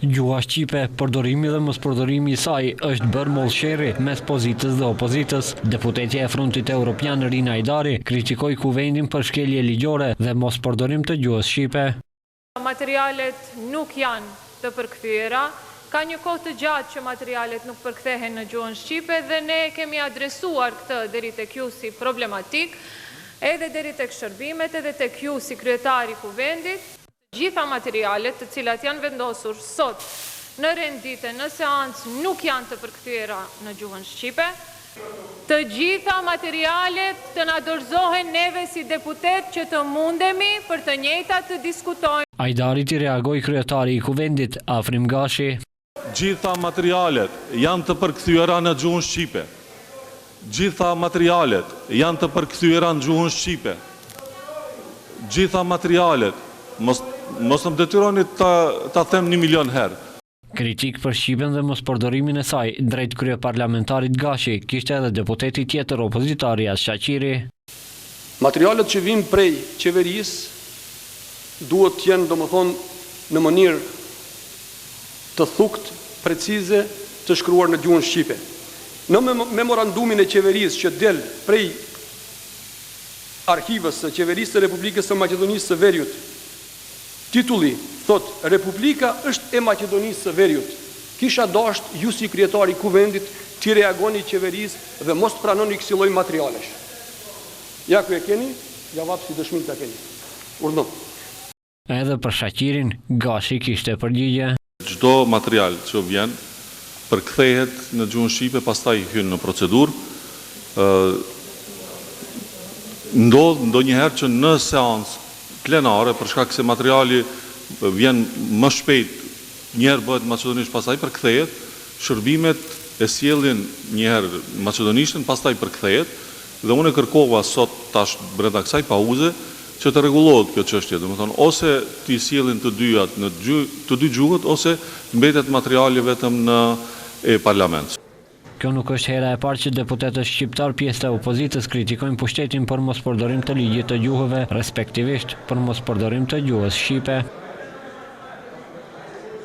Gjuha shqipe, përdorimi dhe mospërdorimi i saj është bërë mollsheri mes pozitës dhe opozitës. Deputetja e Frontit Evropian Rina Hajdari kritikoi kuvendin për shkelje ligjore dhe mospërdorim të gjuhës shqipe. Materialet nuk janë të përkthyera. Ka një kohë të gjatë që materialet nuk përkthehen në gjuhën shqipe dhe ne kemi adresuar këtë deri tek ju si problematik, edhe deri tek shërbimet, edhe tek ju si kryetari kuvendit. Gjitha materialet të cilat janë vendosur sot në rendite, në seancë, nuk janë të përkthyera në gjuhën shqipe. Të gjitha materialet të na dorëzohen neve si deputet që të mundemi për të njëjtat të diskutojmë. Hajdari i reagoi kryetari i kuvendit Afrim Gashi. Gjitha materialet janë të përkthyera në gjuhën shqipe. Gjitha materialet janë të përkthyera në gjuhën shqipe. Gjitha materialet, mos më detyroni ta them 1 milion herë. Kritik për Shqipen dhe mospërdorimin e saj drejt kryeparlamentarit Gashi kishte edhe deputeti tjetër opozitar Riaz Shaqiri. Materialet që vijnë prej qeverisë duhet të jenë domethënë në mënyrë të thuktë, precize, të shkruar në gjuhën shqipe. Në memorandumin e qeverisë që del prej arkivës së qeverisë së Republikës së Maqedonisë së Veriut, titulli thot Republika është e Maqedonisë së Veriut. Kisha dashur ju si kryetari i kuvendit të reagoni qeverisë dhe mos pranoni kësaj lloj materialesh. Ja ku e keni, ja vap si dëshmi ta keni. Urdhëm. Edhe për Shaqirin, Gashi kishte përgjigje. Çdo material që vjen përkthehet në gjuhën shqipe, pastaj hyn në procedurë. Ndonjëherë që në seancë plenare, për shkak se materiali vjen më shpejt, njëherë bëhet maqedonisht, pastaj përkthehet, shërbimet e sjellin njëherë maqedonishtën, pastaj përkthehet, dhe unë kërkova sot tash brenda kësaj pauze që të rregullohet kjo çështje, domethënë ose t'i sjellin të dyjat në të dy gjuhët, ose mbetet materiali vetëm në parlament. Kjo nuk është hera e parë që deputetët shqiptar pjesë të opozitës kritikojnë pushtetin për mospërdorim të ligjit të gjuhëve, respektivisht për mospërdorim të gjuhës shqipe.